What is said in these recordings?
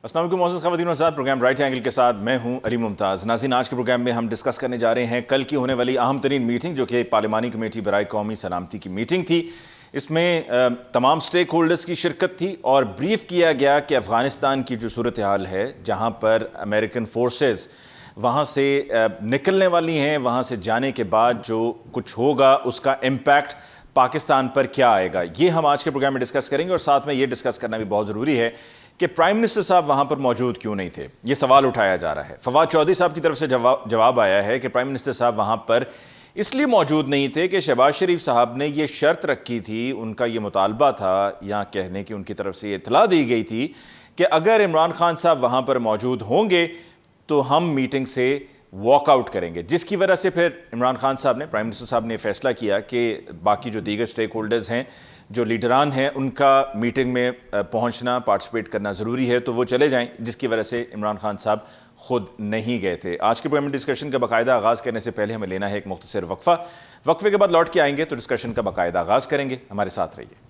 السلام علیکم معزز خواتین و حضرات، پروگرام رائٹ اینگل کے ساتھ میں ہوں علی ممتاز۔ ناظرین، آج کے پروگرام میں ہم ڈسکس کرنے جا رہے ہیں کل کی ہونے والی اہم ترین میٹنگ، جو کہ پارلیمانی کمیٹی برائے قومی سلامتی کی میٹنگ تھی۔ اس میں تمام سٹیک ہولڈرز کی شرکت تھی اور بریف کیا گیا کہ افغانستان کی جو صورتحال ہے، جہاں پر امریکن فورسز وہاں سے نکلنے والی ہیں، وہاں سے جانے کے بعد جو کچھ ہوگا اس کا امپیکٹ پاکستان پر کیا آئے گا، یہ ہم آج کے پروگرام میں ڈسکس کریں گے۔ اور ساتھ میں یہ ڈسکس کرنا بھی بہت ضروری ہے کہ پرائم منسٹر صاحب وہاں پر موجود کیوں نہیں تھے، یہ سوال اٹھایا جا رہا ہے۔ فواد چودھری صاحب کی طرف سے جواب آیا ہے کہ پرائم منسٹر صاحب وہاں پر اس لیے موجود نہیں تھے کہ شہباز شریف صاحب نے یہ شرط رکھی تھی، ان کا یہ مطالبہ تھا، یا کہنے کی ان کی طرف سے یہ اطلاع دی گئی تھی کہ اگر عمران خان صاحب وہاں پر موجود ہوں گے تو ہم میٹنگ سے واک آؤٹ کریں گے، جس کی وجہ سے پھر عمران خان صاحب نے، پرائم منسٹر صاحب نے فیصلہ کیا کہ باقی جو دیگر سٹیک ہولڈرز ہیں، جو لیڈران ہیں، ان کا میٹنگ میں پہنچنا، پارٹیسپیٹ کرنا ضروری ہے، تو وہ چلے جائیں، جس کی وجہ سے عمران خان صاحب خود نہیں گئے تھے۔ آج کے پروگرام ڈسکشن کا باقاعدہ آغاز کرنے سے پہلے ہمیں لینا ہے ایک مختصر وقفے کے بعد لوٹ کے آئیں گے تو ڈسکشن کا باقاعدہ آغاز کریں گے۔ ہمارے ساتھ رہیے۔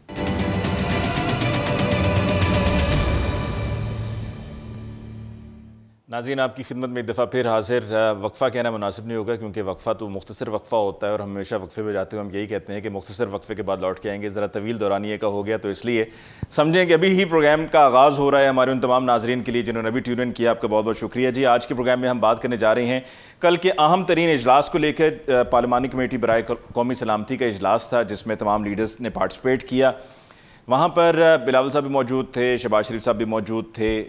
ناظرین، آپ کی خدمت میں ایک دفعہ پھر حاضر۔ وقفہ کہنا مناسب نہیں ہوگا کیونکہ وقفہ تو مختصر وقفہ ہوتا ہے، اور ہم ہمیشہ وقفے پہ جاتے ہوئے ہم یہی کہتے ہیں کہ مختصر وقفے کے بعد لوٹ کے آئیں گے۔ ذرا طویل دورانیے کا ہو گیا تو اس لیے سمجھیں کہ ابھی ہی پروگرام کا آغاز ہو رہا ہے۔ ہمارے ان تمام ناظرین کے لیے جنہوں نے ابھی ٹیون ان کیا، آپ کا بہت بہت شکریہ جی۔ آج کے پروگرام میں ہم بات کرنے جا رہے ہیں کل کے اہم ترین اجلاس کو لے کر۔ پارلیمانی کمیٹی برائے قومی سلامتی کا اجلاس تھا جس میں تمام لیڈرز نے پارٹیسپیٹ کیا۔ وہاں پر بلاول صاحب بھی موجود تھے، شہباز شریف صاحب بھی موجود تھے،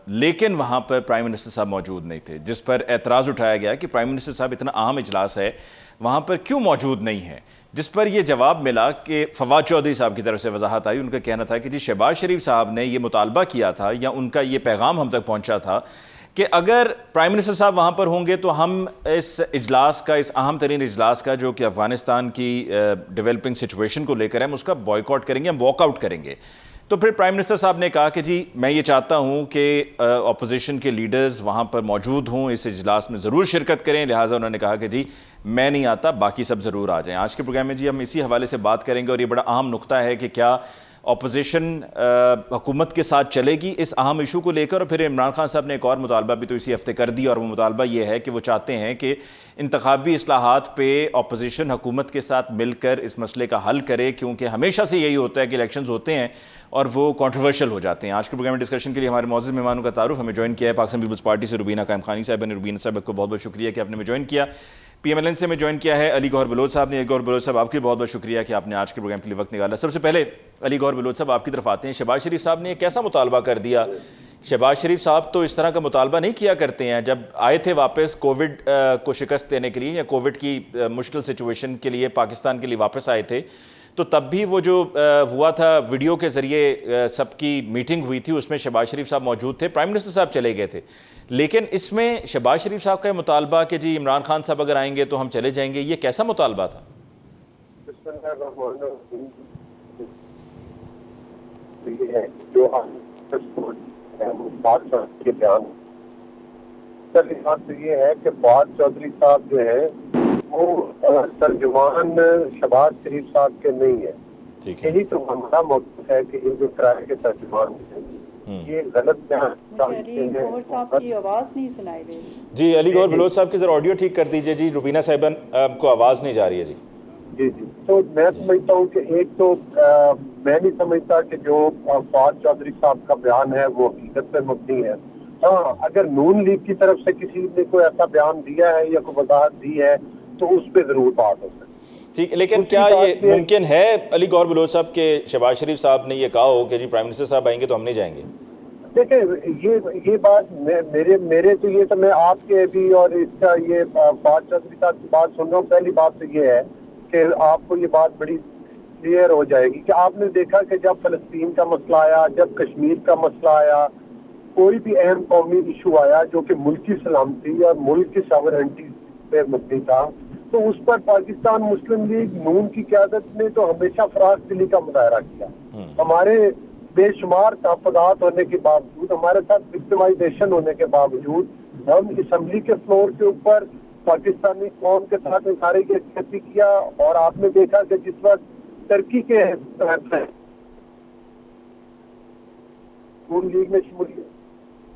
لیکن وہاں پر پرائم منسٹر صاحب موجود نہیں تھے، جس پر اعتراض اٹھایا گیا کہ پرائم منسٹر صاحب اتنا اہم اجلاس ہے، وہاں پر کیوں موجود نہیں ہیں، جس پر یہ جواب ملا کہ فواد چودھری صاحب کی طرف سے وضاحت آئی۔ ان کا کہنا تھا کہ جی شہباز شریف صاحب نے یہ مطالبہ کیا تھا، یا ان کا یہ پیغام ہم تک پہنچا تھا کہ اگر پرائم منسٹر صاحب وہاں پر ہوں گے تو ہم اس اجلاس کا، اس اہم ترین اجلاس کا جو کہ افغانستان کی ڈیولپنگ سچویشن کو لے کر ہے، ہم اس کا بائیکاٹ کریں گے، ہم واک آؤٹ کریں گے۔ تو پھر پرائم منسٹر صاحب نے کہا کہ جی میں یہ چاہتا ہوں کہ اپوزیشن کے لیڈرز وہاں پر موجود ہوں، اس اجلاس میں ضرور شرکت کریں، لہٰذا انہوں نے کہا کہ جی میں نہیں آتا، باقی سب ضرور آ جائیں۔ آج کے پروگرام میں جی ہم اسی حوالے سے بات کریں گے، اور یہ بڑا اہم نقطہ ہے کہ کیا اپوزیشن حکومت کے ساتھ چلے گی اس اہم ایشو کو لے کر۔ اور پھر عمران خان صاحب نے ایک اور مطالبہ بھی تو اسی ہفتے کر دیا، اور وہ مطالبہ یہ ہے کہ وہ چاہتے ہیں کہ انتخابی اصلاحات پہ اپوزیشن حکومت کے ساتھ مل کر اس مسئلے کا حل کرے، کیونکہ ہمیشہ سے یہی ہوتا ہے کہ الیکشنز ہوتے ہیں اور وہ کنٹروورشل ہو جاتے ہیں۔ آج کے پروگرام میں ڈسکشن کے لیے ہمارے معزز مہمانوں کا تعارف، ہمیں جوائن کیا ہے پاکستان پیپلز پارٹی سے روبینہ قائم خانی صاحب نے۔ روبینہ صاحب کو بہت بہت شکریہ کہ آپ نے ہمیں جوائن کیا۔ پی ایم ایل این سے ہمیں جوائن کیا ہے علی گوہر بلوچ صاحب نے۔ علی گوہر بلوچ صاحب، آپ کی بہت بہت شکریہ کہ آپ نے آج کے پروگرام کے لیے وقت نکالا۔ سب سے پہلے علی گوہر بلوچ صاحب آپ کی طرف آتے ہیں۔ شہباز شریف صاحب نے کیسا مطالبہ کر دیا؟ شہباز شریف صاحب تو اس طرح کا مطالبہ نہیں کیا کرتے ہیں۔ جب آئے تھے واپس کووڈ کو شکست دینے کے لیے، یا کووڈ کی مشکل سچویشن کے لیے پاکستان کے لیے واپس آئے تھے، تو تب بھی وہ جو ہوا تھا ویڈیو کے ذریعے سب کی میٹنگ ہوئی تھی، اس میں شہباز شریف صاحب موجود تھے، پرائم منسٹر صاحب چلے گئے تھے، لیکن اس میں شہباز شریف صاحب کا مطالبہ کہ جی عمران خان صاحب اگر آئیں گے تو ہم چلے جائیں گے، یہ کیسا مطالبہ تھا؟ جو کے بیان بات یہ ہے کہ فواد چودھری صاحب جو ہے وہ ترجمان شہباز شریف صاحب کے نہیں ہے۔ یہی تو ہمارا موقف ہے کہ یہ جو کرائے کے ترجمان ہیں یہ غلط بیان۔ آواز نہیں سنائی دے رہی جی علی گوہر بلوچ صاحب کی ذرا آڈیو ٹھیک کر دیجیے جی، روبینہ صاحبہ کو آواز نہیں جا رہی ہے جی۔ جی جی، تو میں سمجھتا ہوں کہ ایک تو میں نہیں سمجھتا کہ جو فواد چودھری صاحب کا بیان ہے وہ حقیقت پہ مبنی ہے۔ ہاں، اگر نون لیگ کی طرف سے کسی نے کوئی ایسا بیان دیا ہے یا کوئی وضاحت دی ہے تو اس پہ ضرور بات ہو سکتی۔ ٹھیک، لیکن کیا یہ ممکن ہے علی گوہر بلوچ صاحب کہ شہباز شریف صاحب نے یہ کہا ہو کہ جی پرائم منسٹر صاحب آئیں گے تو ہم نہیں جائیں گے؟ دیکھیں یہ بات میرے تو یہ تو میں آپ کے بھی اور اس کا یہ فواد چودھری صاحب کی بات سن رہا ہوں۔ پہلی بات تو یہ ہے کہ آپ کو یہ بات بڑی کلیئر ہو جائے گی کہ آپ نے دیکھا کہ جب فلسطین کا مسئلہ آیا، جب کشمیر کا مسئلہ آیا، کوئی بھی اہم قومی ایشو آیا جو کہ ملکی سلامتی اور ملک کی ساورنٹی پہ مبنی تھا، تو اس پر پاکستان مسلم لیگ نون کی قیادت نے تو ہمیشہ فراخ دلی کا مظاہرہ کیا۔ ہمارے بے شمار تحفظات ہونے کے باوجود، ہمارے ساتھ وکٹمائزیشن ہونے کے باوجود، ہم اسمبلی کے فلور کے اوپر پاکستانی قوم کے ساتھ اظہار یکجہتی کیا۔ اور آپ نے دیکھا کہ جس وقت ترکی کے نون لیگ میں شمولیت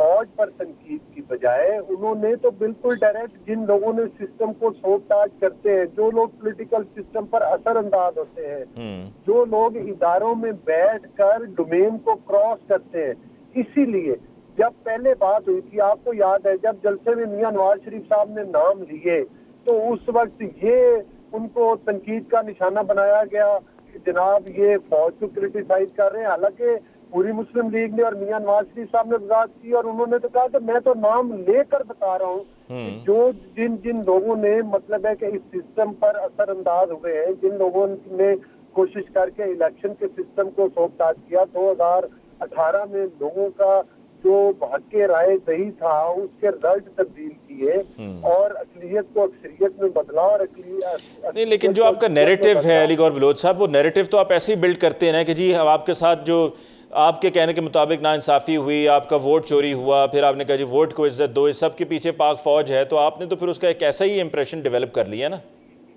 فوج پر تنقید کی بجائے انہوں نے تو بالکل ڈائریکٹ جن لوگوں نے سسٹم کو سوٹاج کرتے ہیں، جو لوگ پولیٹیکل سسٹم پر اثر انداز ہوتے ہیں، جو لوگ اداروں میں بیٹھ کر ڈومین کو کراس کرتے ہیں، اسی لیے جب پہلے بات ہوئی تھی آپ کو یاد ہے جب جلسے میں میاں نواز شریف صاحب نے نام لیے تو اس وقت یہ ان کو تنقید کا نشانہ بنایا گیا کہ جناب یہ فوج کو کرٹیسائز کر رہے ہیں، حالانکہ پوری مسلم لیگ نے اور میاں نواز شریف صاحب نے وضاحت کی اور انہوں نے تو کہا کہ میں تو نام لے کر بتا رہا ہوں کہ جو جن لوگوں نے مطلب ہے کہ اس سسٹم پر اثر انداز ہوئے ہیں، جن لوگوں نے کوشش کر کے الیکشن کے سسٹم کو سوکھتاج کیا، 2018 میں لوگوں کا جو حق رائے دہی تھا اس کے رزلٹ تبدیل کیے اور اقلیت کو اکثریت میں بدلا اور نہیں، لیکن جو آپ کا نیریٹو ہے علی گور بلوچ صاحب، وہ نیریٹو تو آپ ایسے ہی بلڈ کرتے ہیں نا کہ جی آپ کے ساتھ جو آپ کے کہنے کے مطابق ناانصافی ہوئی، آپ کا ووٹ چوری ہوا، پھر آپ نے کہا جی ووٹ کو عزت دو، اس سب کے پیچھے پاک فوج ہے، تو آپ نے تو پھر اس کا ایک ایسا ہی امپریشن ڈیولپ کر لیا نا؟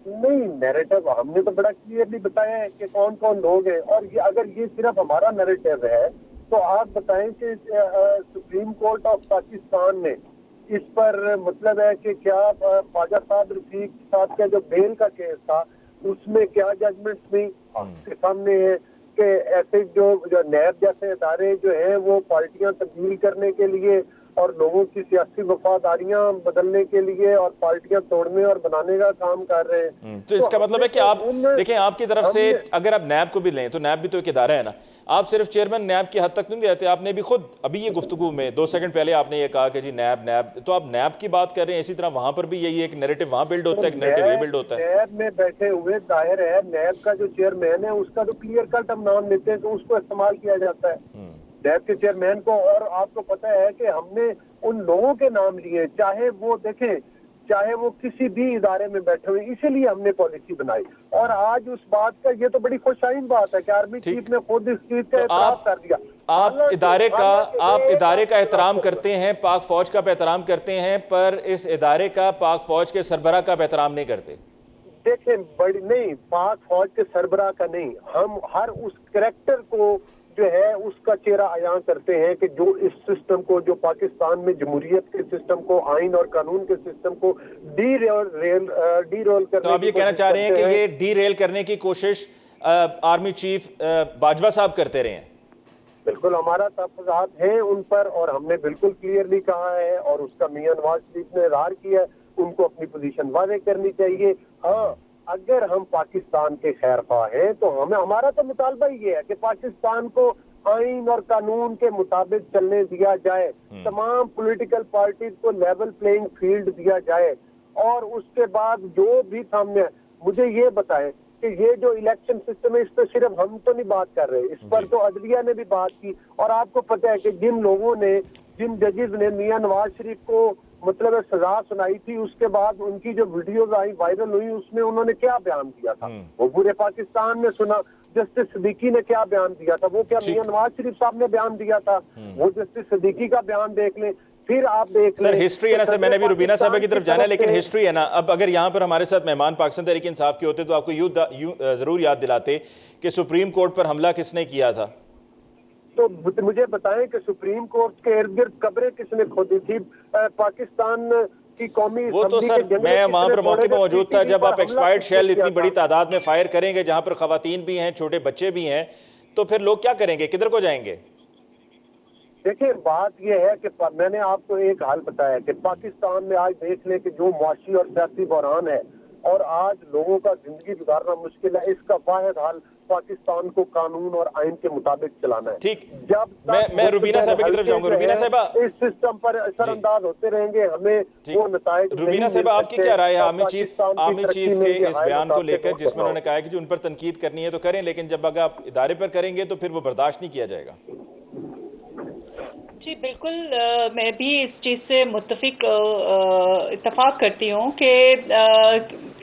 نہیں، نیریٹو ہم نے تو بڑا کلیئرلی بتایا ہے کہ کون کون لوگ ہیں، اور یہ اگر یہ صرف ہمارا نیریٹو ہے تو آپ بتائیں کہ سپریم کورٹ آف پاکستان نے اس پر مطلب ہے کہ کیا خواجہ صاحب رفیق صاحب کا جو بیل کا کیس تھا اس میں کیا ججمنٹس بھی آپ کے سامنے ہے کہ ایسے جو نیب جیسے ادارے جو ہیں وہ پارٹیاں تبدیل کرنے کے لیے اور لوگوں کی سیاسی وفاداریاں بدلنے کے لیے اور پارٹیاں توڑنے اور بنانے کا کام کر رہے ہیں۔ تو اس کا مطلب ہے کہ آپ دیکھیں آپ کی طرف سے اگر آپ نیب کو بھی لیں تو نیب بھی تو ایک ادارہ ہے نا، آپ صرف چیئرمین نیب کی حد تک نہیں رہتے، آپ نے بھی خود ابھی یہ گفتگو میں 2 سیکنڈ پہلے آپ نے یہ کہا کہ جی نیب، تو آپ نیب کی بات کر رہے ہیں، اسی طرح وہاں پر بھی یہی ایک نیریٹو وہاں بلڈ ہوتا ہے، ایک نیریٹو یہ بلڈ ہوتا ہے۔ نیب میں بیٹھے ہوئے ظاہر ہے نیب کا جو چیئرمین ہے اس کا تو کلیئر کٹ ہم نام لیتے ہیں تو اس کو استعمال کیا جاتا ہے نیب کے چیئرمین کو، اور آپ کو پتہ ہے کہ ہم نے ان لوگوں کے نام لیے چاہے وہ دیکھیں چاہے وہ کسی بھی ادارے میں بیٹھے ہوئے، اسی لیے ہم نے پالیسی بنائی، اور آج اس بات کا یہ تو بڑی خوشائن بات ہے کہ آرمی چیف نے خود اس چیز کا اعتراف کر دیا۔ آپ ادارے کا احترام کرتے ہیں، پاک فوج کا احترام کرتے ہیں، پر اس ادارے کا پاک فوج کے سربراہ کا احترام نہیں کرتے۔ دیکھیں نہیں، پاک فوج کے سربراہ کا نہیں، ہم ہر اس کریکٹر کو جو ہے اس کا چہرہ عیاں کرتے ہیں کہ جو اس سسٹم کو، جو پاکستان میں جمہوریت کے سسٹم کو، آئین اور قانون کے سسٹم کو ڈی رول کرنے، تو آپ یہ کہنا چاہ رہے ہیں کہ یہ ڈی ریل کرنے کی کوشش آرمی چیف باجوہ صاحب کرتے رہے ہیں؟ بالکل، ہمارا تحفظات ہیں ان پر اور ہم نے بالکل کلیئرلی کہا ہے اور اس کا میاں نواز شریف نے اظہار کیا ہے، ان کو اپنی پوزیشن واضح کرنی چاہیے۔ ہاں، اگر ہم پاکستان کے خیر خواہ ہیں تو ہمارا تو مطالبہ یہ ہے کہ پاکستان کو آئین اور قانون کے مطابق چلنے دیا جائے، تمام پولیٹیکل پارٹیز کو لیول پلینگ فیلڈ دیا جائے، اور اس کے بعد جو بھی سامنے مجھے یہ بتائیں کہ یہ جو الیکشن سسٹم ہے اس پہ صرف ہم تو نہیں بات کر رہے، اس پر تو عدلیہ نے بھی بات کی، اور آپ کو پتہ ہے کہ جن ججز نے میاں نواز شریف کو مطلب سزا سنائی تھی، اس کے بعد ان کی جو ویڈیوز آئی وائرل ہوئی اس میں انہوں نے کیا بیان دیا تھا، وہ پورے پاکستان نے سنا۔ جسٹس صدیقی نے کیا بیان دیا تھا، وہ کیا میاں نواز شریف صاحب نے بیان دیا تھا، وہ جسٹس صدیقی کا بیان دیکھ لیں، پھر آپ دیکھ لیں۔ سر ہسٹری ہے نا سر، میں نے بھی روبینہ صاحبہ کی طرف جانا ہے، لیکن ہسٹری ہے نا، اب اگر یہاں پر ہمارے ساتھ مہمان پاکستان تحریک انصاف کے ہوتے تو آپ کو یوں ضرور یاد دلاتے کہ سپریم کورٹ پر حملہ کس نے کیا تھا؟ تو مجھے بتائیں کہ سپریم کورٹ کے ارد گرد قبریں کس نے کھودی تھی؟ پاکستان کی قومی وہ تو سر میں وہاں پر موقع پر موجود تھا جب آپ ایکسپائرڈ شیل اتنی بڑی تعداد میں فائر کریں گے جہاں پر خواتین بھی ہیں، چھوٹے بچے بھی ہیں، تو پھر لوگ کیا کریں گے، کدھر کو جائیں گے؟ دیکھیں بات یہ ہے کہ میں نے آپ کو ایک حال بتایا کہ پاکستان میں آج دیکھ لیں کہ جو معاشی اور سیاسی بحران ہے اور آج لوگوں کا زندگی گزارنا مشکل ہے، اس کا واحد حل پاکستان کو قانون اور آئین کے مطابق چلانا ہے۔ ٹھیک، جب میں روبینہ صاحبہ کی طرف جاؤں گا۔ روبینہ صاحبہ اس سسٹم پر اثر انداز ہوتے رہیں گے، ہمیں وہ نتائج۔ روبینہ صاحبہ آپ کی کیا رائے ہے آرمی چیف کے اس بیان کو لے کر جس میں انہوں نے کہا ہے کہ جو ان پر تنقید کرنی ہے تو کریں، لیکن جب اگر آپ ادارے پر کریں گے تو پھر وہ برداشت نہیں کیا جائے گا؟ جی بالکل، میں بھی اس چیز سے اتفاق کرتی ہوں کہ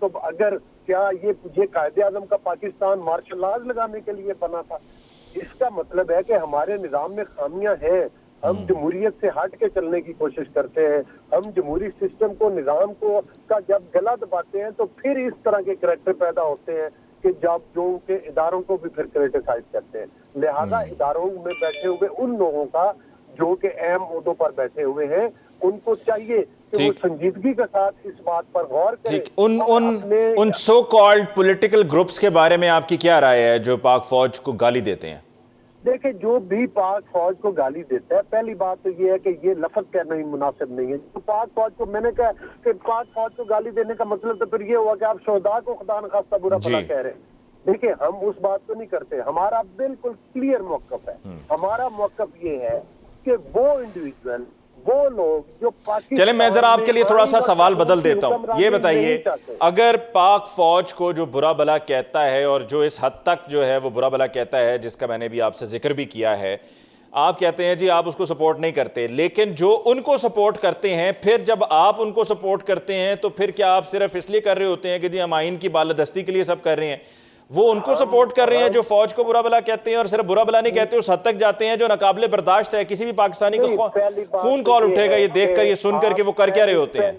تو اگر کیا یہ قائد اعظم کا پاکستان مارشل لاز لگانے کے لیے بنا تھا؟ اس کا مطلب ہے کہ ہمارے نظام میں خامیاں ہیں. ہم جمہوریت سے ہٹ کے چلنے کی کوشش کرتے ہیں. ہم جمہوری سسٹم کو, نظام کو کا جب گلا دباتے ہیں تو پھر اس طرح کے کریکٹر پیدا ہوتے ہیں کہ جب جو کے اداروں کو بھی پھر کریٹیسائز کرتے ہیں. لہذا اداروں میں بیٹھے ہوئے ان لوگوں کا جو کہ اہم عہدوں پر بیٹھے ہوئے ہیں, ان کو چاہیے کہ وہ سنجیدگی کے ساتھ اس بات پر غور کریں. ان سو کالڈ پولیٹیکل گروپس کے بارے میں آپ کی کیا رائے ہے جو پاک فوج کو گالی دیتے ہیں؟ دیکھیں, جو بھی پاک فوج کو گالی دیتا ہے, پہلی بات تو یہ ہے کہ یہ لفظ کہنا ہی مناسب نہیں ہے. تو پاک فوج کو, میں نے کہا کہ پاک فوج کو گالی دینے کا مطلب تو پھر یہ ہوا کہ آپ شہداء کو خدا نخواستہ برا بھلا کہہ رہے ہیں. دیکھیں, ہم اس بات کو نہیں کرتے. ہمارا بالکل کلیئر موقف ہے. ہمارا موقف یہ ہے کہ وہ انڈیویجول, وہ لوگ جو پاکستان, چلیں میں ذرا آپ کے لیے تھوڑا سا سوال بدل دیتا ہوں. یہ بتائیے, اگر پاک فوج کو جو برا بھلا کہتا ہے اور جو اس حد تک جو ہے وہ برا بھلا کہتا ہے جس کا میں نے بھی آپ سے ذکر بھی کیا ہے, آپ کہتے ہیں جی آپ اس کو سپورٹ نہیں کرتے, لیکن جو ان کو سپورٹ کرتے ہیں, پھر جب آپ ان کو سپورٹ کرتے ہیں تو پھر کیا آپ صرف اس لیے کر رہے ہوتے ہیں کہ جی ہم آئین کی بالادستی کے لیے سب کر رہے ہیں؟ وہ ان کو سپورٹ کر رہے ہیں جو فوج کو برا بھلا کہتے ہیں, اور صرف برا بھلا نہیں کہتے, اس حد تک جاتے ہیں جو ناقابل برداشت ہے. کسی بھی پاکستانی کا خون کال اٹھے گا یہ دیکھ کر, یہ سن کر کہ وہ کر کیا رہے ہوتے ہیں.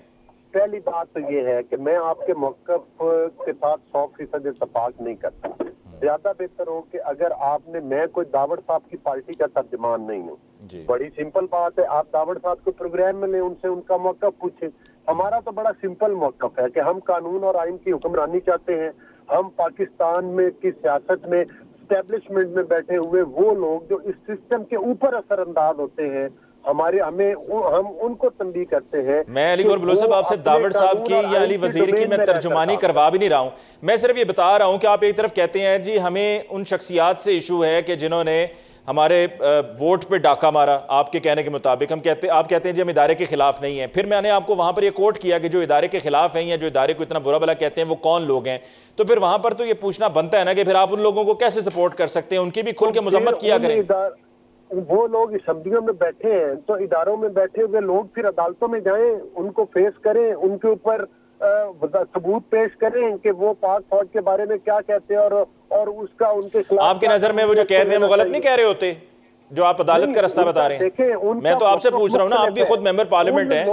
پہلی بات تو یہ ہے کہ میں آپ کے موقف کے ساتھ 100% اتفاق نہیں کرتا. زیادہ بہتر ہو کہ اگر آپ نے, میں کوئی داوڑ صاحب کی پارٹی کا ترجمان نہیں ہوں, بڑی سمپل بات ہے, آپ داوڑ صاحب کو پروگرام میں لیں, ان سے ان کا موقف پوچھیں. ہمارا تو بڑا سمپل موقف ہے کہ ہم قانون اور آئین کی حکمرانی چاہتے ہیں. ہم پاکستان میں کی سیاست میں, اسٹیبلشمنٹ میں بیٹھے ہوئے وہ لوگ جو اس سسٹم کے اوپر اثر انداز ہوتے ہیں, ہم ان کو تنبیہ کرتے ہیں. میں علی گور بلوچ صاحب آپ سے داوڑ صاحب کی یا علی وزیر کی میں ترجمانی کروا بھی نہیں رہا ہوں. میں صرف یہ بتا رہا ہوں کہ آپ ایک طرف کہتے ہیں جی ہمیں ان شخصیات سے ایشو ہے کہ جنہوں نے ہمارے ووٹ پہ ڈاکہ مارا, آپ کے کہنے کے مطابق. آپ کہتے ہیں جی ہم ادارے کے خلاف نہیں ہیں. پھر میں نے آپ کو وہاں پر یہ کوٹ کیا کہ جو ادارے کے خلاف ہیں یا جو ادارے کو اتنا برا بھلا کہتے ہیں وہ کون لوگ ہیں. تو پھر وہاں پر تو یہ پوچھنا بنتا ہے نا کہ پھر آپ ان لوگوں کو کیسے سپورٹ کر سکتے ہیں, ان کی بھی کھل کے مذمت کیا کریں. وہ لوگ اسمبلیوں میں بیٹھے ہیں تو اداروں میں بیٹھے ہوئے لوگ پھر عدالتوں میں جائیں, ان کو فیس کریں, ان کے اوپر ثبوت پیش کریں کہ وہ پاک فوج کے بارے میں کیا کہتے ہیں, اور اس کا ان کے خلاف. آپ کی نظر میں وہ جو کہتے ہیں وہ غلط نہیں کہہ رہے ہوتے جو آپ عدالت کا رستہ بتا رہے ہیں؟ میں تو آپ سے پوچھ رہا ہوں نا, آپ بھی خود ممبر پارلیمنٹ ہیں.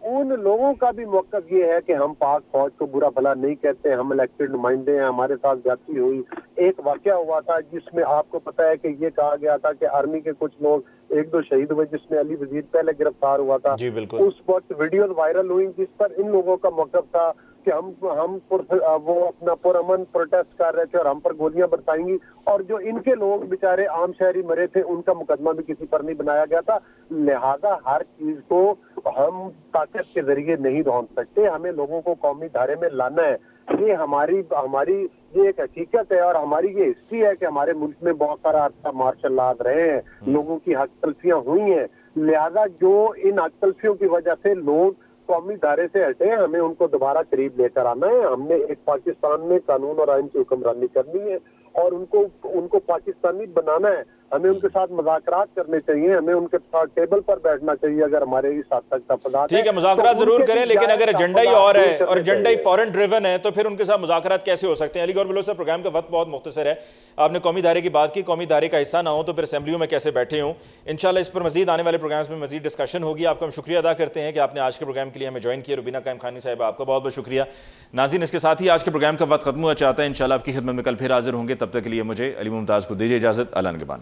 ان لوگوں کا بھی موقف یہ ہے کہ ہم پاک فوج کو برا بھلا نہیں کہتے, ہم الیکٹڈ نمائندے ہیں. ہمارے ساتھ زیادتی ہوئی, ایک واقعہ ہوا تھا جس میں آپ کو پتا ہے کہ یہ کہا گیا تھا کہ آرمی کے کچھ لوگ 1-2 شہید ہوئے, جس میں علی وزیر پہلے گرفتار ہوا تھا. جی بالکل. اس وقت ویڈیوز وائرل ہوئی جس پر ان لوگوں کا موقف تھا کہ ہم وہ اپنا پرامن پروٹیسٹ کر رہے تھے اور ہم پر گولیاں برسائیں گی, اور جو ان کے لوگ بیچارے عام شہری مرے تھے ان کا مقدمہ بھی کسی پر نہیں بنایا گیا تھا. لہذا ہر چیز کو ہم طاقت کے ذریعے نہیں روک سکتے, ہمیں لوگوں کو قومی دھارے میں لانا ہے. یہ ہماری یہ ایک حقیقت ہے, اور ہماری یہ ہسٹری ہے کہ ہمارے ملک میں بہت سارا عرصہ مارشل لاز رہے ہیں, لوگوں کی حق تلفیاں ہوئی ہیں. لہذا جو ان حق تلفیوں کی وجہ سے لوگ قومی دھارے سے ہٹے, ہمیں ان کو دوبارہ قریب لے کر آنا ہے. ہم نے ایک پاکستان میں قانون اور آئین کی حکمرانی کرنی ہے اور ان کو پاکستانی بنانا ہے. ہمیں ان کے ساتھ مذاکرات کرنے چاہیے, ہمیں ان کے ساتھ ٹیبل پر بیٹھنا چاہیے اگر ہمارے اس حد تک تفاضات. ٹھیک ہے, مذاکرات ضرور کریں, لیکن اگر ایجنڈا ہی اور ہے اور ایجنڈا ہی فورن ڈریون ہے تو پھر ان کے ساتھ مذاکرات کیسے ہو سکتے ہیں؟ علی گور بلوچ صاحب, پروگرام کا وقت بہت مختصر ہے. آپ نے قومی دھارے کی بات کی, قومی دھارے کا حصہ نہ ہوں تو پھر اسمبلیوں میں کیسے بیٹھے ہوں؟ انشاءاللہ اس پر مزید آنے والے پروگرامز میں مزید ڈسکشن ہوگی. آپ کا ہم شکریہ ادا کرتے ہیں کہ آپ نے آج کے پروگرام کے لیے ہمیں جوائن کیا. روبینہ قائم خانی صاحب, آپ کا بہت بہت شکریہ. ناظرین, اس کے ساتھ ہی آج کے پروگرام کا وقت ختم ہوا چاہتا ہے. انشاءاللہ آپ کی خدمت میں کل پھر حاضر ہوں گے. تب تک کے لیے مجھے علی ممتاز کو دیجیے اجازت. اعلان کے بعد